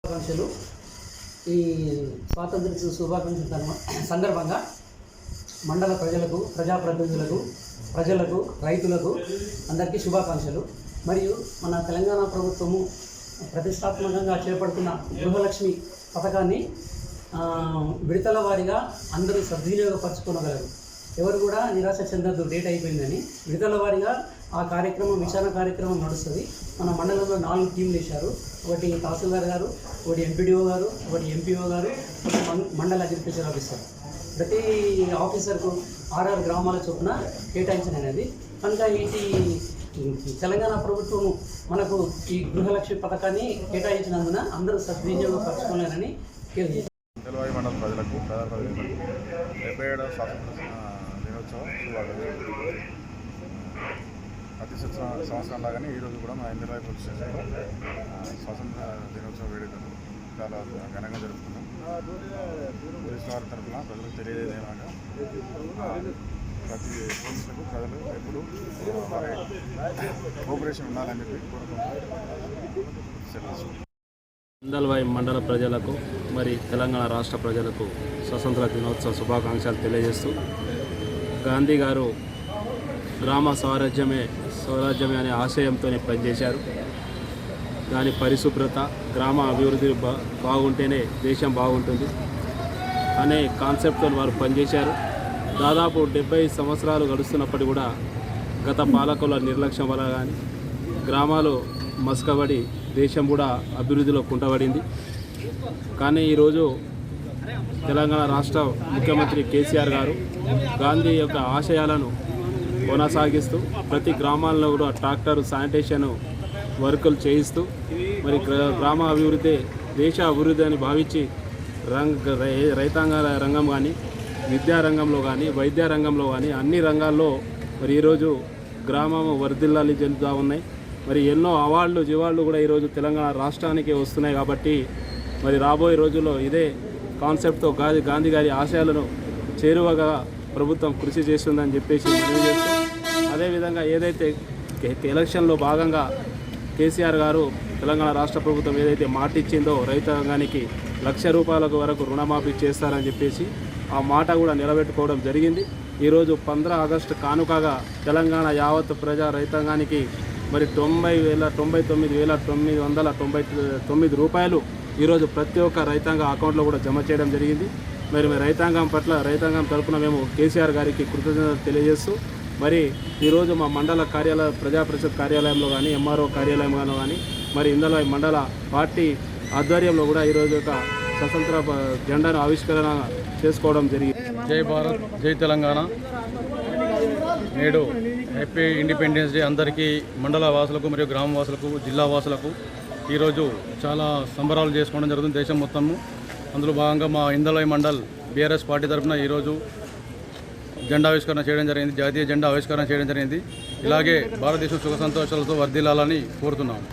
శుభాకాంక్షలు. ఈ స్వాతంత్ర శుభాకాంక్షల సందర్భంగా మండల ప్రజలకు, ప్రజాప్రతినిధులకు, ప్రజలకు, రైతులకు అందరికీ శుభాకాంక్షలు. మరియు మన తెలంగాణ ప్రభుత్వము ప్రతిష్టాత్మకంగా చేపడుతున్న గృహలక్ష్మి పథకాన్ని విడతల వారీగా అందరూ సద్వినియోగపరచుకోగలరు. ఎవరు కూడా నిరాశ చెందద్దు, డేట్ అయిపోయిందని. విడతల వారీగా ఆ కార్యక్రమం, విచారణ కార్యక్రమం నడుస్తుంది. మన మండలంలో 4 టీంలు వేశారు. ఒకటి తహసీల్దార్ గారు, ఒకటి ఎంపీడీఓ గారు, ఒకటి ఎంపీఓ గారు, ఒకటి మండల అగ్రికల్చర్ ఆఫీసర్. ప్రతి ఆఫీసర్కు 6 గ్రామాల చొప్పున కేటాయించినది. కనుక తెలంగాణ ప్రభుత్వం మనకు ఈ గృహలక్ష్మి పథకాన్ని కేటాయించినందున అందరూ సద్వినియోగపరచుకోలేరని తెలియజేస్తారు. తెలవాయి మండల ప్రజలకు, ప్రజలకు 77వ స్వాతంత్ర దినోత్సవం శుభాకాంక్షలు. ప్రతి సంవత్సరం లాగానే ఈరోజు కూడా మా ఇంద్రవాయి పోలీస్ స్టేషన్లో స్వాతంత్ర దినోత్సవ వేడుకలు చాలా ఘనంగా జరుపుకున్నాం. పోలీసు వారి తరఫున ప్రజలకు తెలియజేయమనగా ప్రతి పోలీసులకు ప్రజలు ఎప్పుడు వారి కోఆపరేషన్ ఉండాలని చెప్పి కోరుకుంటున్నాం. ఇందల్వాయి మండల ప్రజలకు మరి తెలంగాణ రాష్ట్ర ప్రజలకు స్వతంత్ర దినోత్సవ శుభాకాంక్షలు తెలియజేస్తూ, గాంధీ గారు గ్రామ స్వరాజ్యమే అనే ఆశయంతో పనిచేశారు. దాని పరిశుభ్రత, గ్రామ అభివృద్ధి బాగుంటేనే దేశం బాగుంటుంది అనే కాన్సెప్ట్తో వారు పనిచేశారు. దాదాపు 70 సంవత్సరాలు గడుస్తున్నప్పటికీ కూడా గత పాలకుల నిర్లక్ష్యం వల్ల కానీ గ్రామాలు మసకబడి దేశం కూడా అభివృద్ధిలో కుంటబడింది. కానీ ఈరోజు తెలంగాణ రాష్ట్ర ముఖ్యమంత్రి కేసీఆర్ గారు గాంధీ యొక్క ఆశయాలను కొనసాగిస్తూ ప్రతి గ్రామాల్లో కూడా ట్రాక్టర్ శానిటేషన్ వర్కులు చేయిస్తూ మరి గ్రామ అభివృద్ధి దేశ అభివృద్ధి అని భావించి రైతాంగ రంగం కానీ, విద్యారంగంలో కానీ, వైద్య రంగంలో కానీ అన్ని రంగాల్లో మరి ఈరోజు గ్రామం వర్ధిల్లాలి చెందుతూ ఉన్నాయి. మరి ఎన్నో అవార్డులు జివార్డులు కూడా ఈరోజు తెలంగాణ రాష్ట్రానికి వస్తున్నాయి. కాబట్టి మరి రాబోయే రోజుల్లో ఇదే కాన్సెప్ట్తో గాంధీ గారి ఆశయాలను చేరువగా ప్రభుత్వం కృషి చేస్తుందని చెప్పేసి మనవి చేస్తూ, అదేవిధంగా ఏదైతే ఎలక్షన్లో భాగంగా కేసీఆర్ గారు తెలంగాణ రాష్ట్ర ప్రభుత్వం ఏదైతే మాట ఇచ్చిందో రైతాంగానికి ₹1,00,000 వరకు రుణమాఫీ చేస్తారని చెప్పేసి ఆ మాట కూడా నిలబెట్టుకోవడం జరిగింది. ఈరోజు 15 ఆగస్టు కానుకగా తెలంగాణ యావత్ ప్రజా రైతాంగానికి మరి 99,999 రూపాయలు ఈరోజు ప్రతి ఒక్క రైతాంగ అకౌంట్లో కూడా జమ చేయడం జరిగింది. మరి రైతాంగం తరపున మేము కేసీఆర్ గారికి కృతజ్ఞతలు తెలియజేస్తూ, మరి ఈరోజు మా మండల ప్రజా పరిషత్ కార్యాలయంలో కానీ, ఎంఆర్ఓ కార్యాలయంలో కానీ, మరి ఇందులో మండల పార్టీ ఆధ్వర్యంలో కూడా ఈరోజు ఒక స్వతంత్ర జెండాను ఆవిష్కరణ చేసుకోవడం జరిగింది. జై భారత్, జై తెలంగాణ. నేడు హ్యాపీ ఇండిపెండెన్స్ డే అందరికీ, మండల వాసులకు మరియు గ్రామ వాసులకు, జిల్లా వాసులకు ఈరోజు చాలా సంబరాలు చేసుకోవడం జరుగుతుంది దేశం మొత్తము. అందులో భాగంగా మా ఇందల్వాయి మండల్ బీఆర్ఎస్ పార్టీ తరఫున ఈరోజు జెండా ఆవిష్కరణ చేయడం జరిగింది, జాతీయ జెండా ఆవిష్కరణ చేయడం జరిగింది. ఇలాగే భారతదేశం సుఖ సంతోషాలతో వర్ధిల్లాలని కోరుతున్నాము.